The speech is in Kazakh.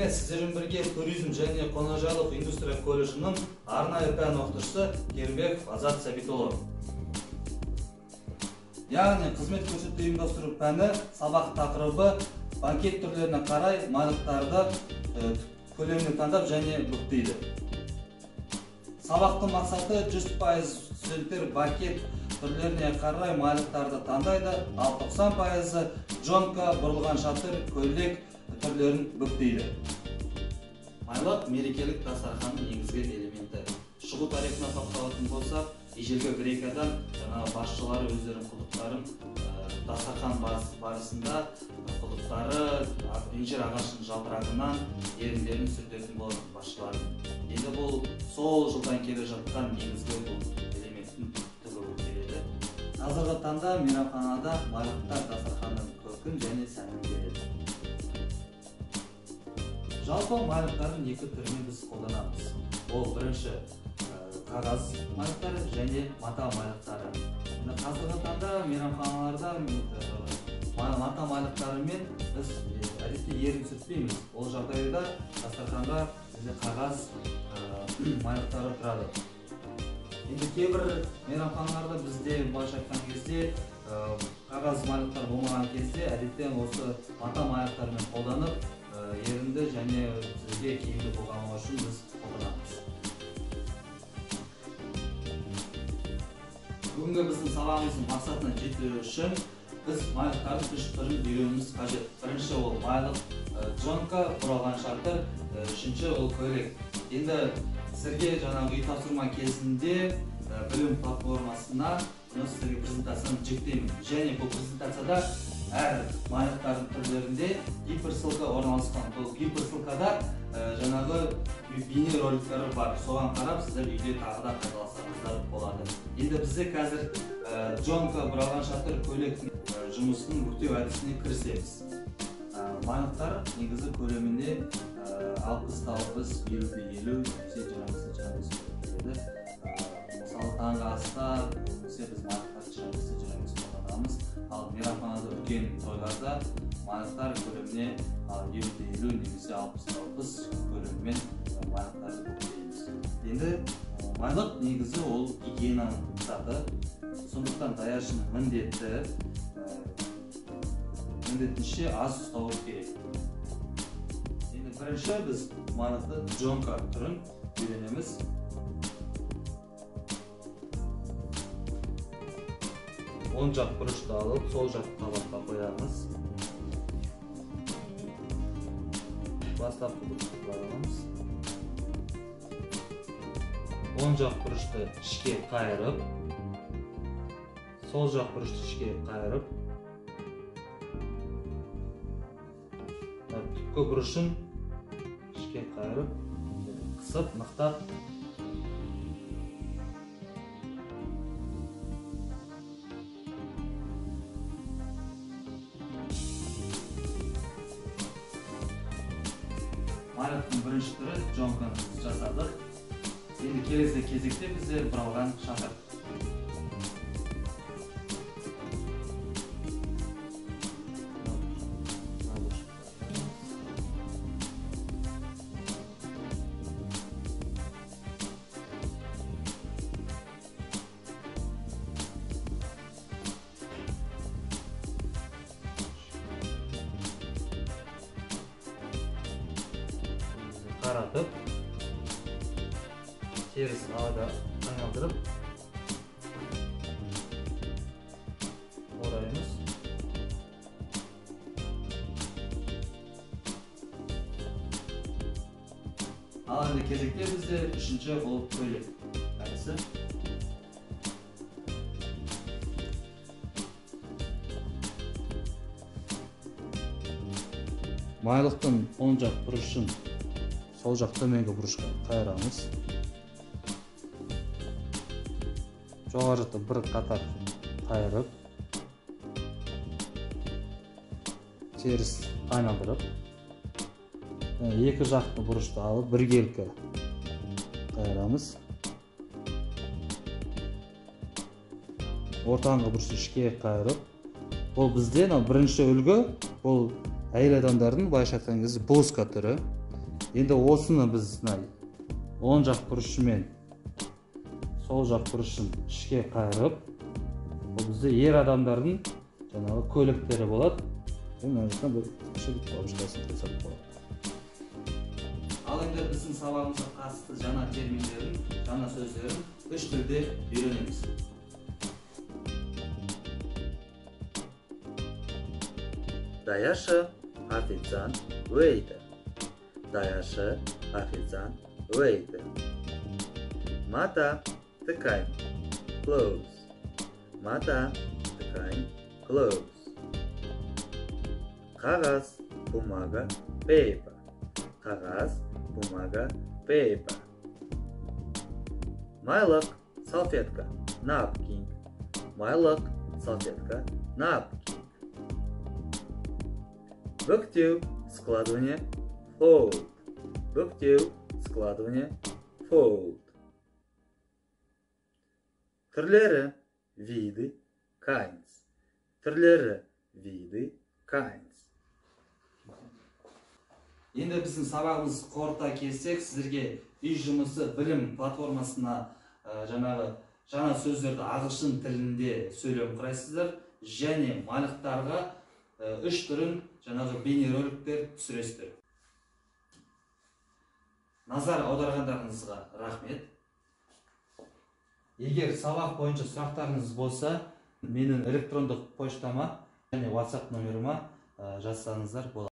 Міне сіздермен бірге туризм және қонақжайлық индустрия колледжінің арнайы пән оқытушысы Керімбеков Азат Сәбитұлы. Яғни қызмет көрсету ұйымдастыру пәні сабақ тақырыбы банкет түрлеріне қарай майлықтарды көлемін таңдап және бүктейді. Сабақтың мақсаты 100% студенттер банкет түрлеріне қарай майлықтарды таңдайды, ал 90% джонка, бұрылған шатыр, көйлек түрлерін бүктейді. Майлық мерекелік дастарханның негізгі элементі. Шығу тарихына тоқталатын болсақ, ежелгі Грекиядан басшылары өздерінің құдықтарын дастархан барысында құдықтары инжир ағашының жапырағынан еріндерін сүртетін болатын басшылар. Енді бұл сол жылдан келе жатқан негізгі элементтің түбі болып келеді. Қазіргі таңда мейрамханада майлықтар дастарханның көркін және сәнін береді. Жалпы майлықтардың екі түріне біз қолданамыз. Ол бірінші қағаз майлықтары және мата майлықтары. Қазіргі таңда мейрамханаларда мата майлықтарымен біз әдетте ерін сүртпейміз. Ол жағдайда дастарханға қағаз майлықтары тұрады. Енді кейбір мейрамханаларда бізде былайша айтқан кезде қағаз майлықтар болмаған кезде әдетте осы мата майлықтармен қолданып ерінді және сізге киімді болғаны үшін біз қолданамыз. Бүгінгі біздің сабағымыздың мақсатына жету үшін біз майлықтардың үш түрін үйренуіміз қажет. Бірінші ол майлық джонка, бұралған шатыр, үшінші ол көйлек. Енді сіздерге жаңағы үй тапсырма кезінде білім платформасына сіздерге презентацияны жүктеймін. Және бұл презентацияда әр майлықтардың түрлерінде гиперссылка орналасқан. Бұл гиперссылкада жаңағы бейне роликтері бар. Соған қарап сіздер үйде тағы да қайталасаңыздар болады. Енді бізде қазір джонка, бұралған шатыр, көйлектің жұмысының бүктеу әдісіне кірісеміз. Майлықтар негізі көлемінде 60-50, 50-50, 25-25 келеді. Мысалы таңғы аста біз майлықтарды 25-25 қолданамыз. Ал мейрамханада үлкен тойларда майлықтар көлеміне 50-50 немесе 60-60 көлеммен майлықтарды бүктейміз. Енді майлық негізі ол гигиенаның заты. Сондықтан даяшының міндетінше аз ұстауы керек. Енді бірінші біз майлықты джонка түрін үйренеміз. Оң жақ бұрышты алып, сол жақ табаққа қоямыз. Бастапқы бұрышты қоямыз. Оң жақ бұрышты ішке қайырып, сол жақ бұрышты ішке қайырып, түпкі бұрышын ішке қайырып, қысып, нықтап, майлықтың бірінші түрі джонканы жасадық. Енді келесі кезекте бізде бұралған шатыр. Қаратып, теріс ауада айналдырып ораймыз. Ал енді кезекте бізде үшінші ол көйлек әдісі. Майлықтың оң жақ бұрышын сол жақ төменгі бұрышқа қайырамыз. Жоғары жақты бір қатар қайырып, теріс айналдырып, екі жақты бұрышты алып біркелкі қайырамыз. Ортаңғы бұрышты ішке қайырып, бұл бізде бірінші үлгі, бұл әйел адамдардың былайша айтқан кезде блузка түрі. Енді осыны біз оң жақ бұрышымен сол жақ бұрышын ішке қайырып, бұл бізде ер адамдардың жаңағы көліктері болады. Мына жақтан бір кішігірім бабыштасын қосып болады. Ал енді біздің сабағымызға қатысты жаңа терминдерін, жаңа сөздерін үш тілде үйренеміз. Даяшы, официант, waiter. Даяшы, официант, waiter. Мата, ткань, clothes. Мата, ткань, clothes. Қағаз, бумага, paper. Қағаз, бумага, paper. Майлық, салфетка, napkin. Майлық, салфетка, napkin. Бүктеу, складывание, fold. Бүктеу, складывание, fold. Түрлері, виды, kinds. Түрлері, виды, kinds. Енді біздің сабағымыз қорыта келсек, сіздерге үй жұмысы білім платформасына жаңа сөздерді ағылшын тілінде сөйлеу құрайсыздар, және майлықтарға үш түрін жаңағы бейнероликтер түсіресіздер. Назар аударғандарыңызға рахмет. Егер сабақ бойынша сұрақтарыңыз болса, менің электрондық поштама және WhatsApp номеріма жазсаңыздар болады.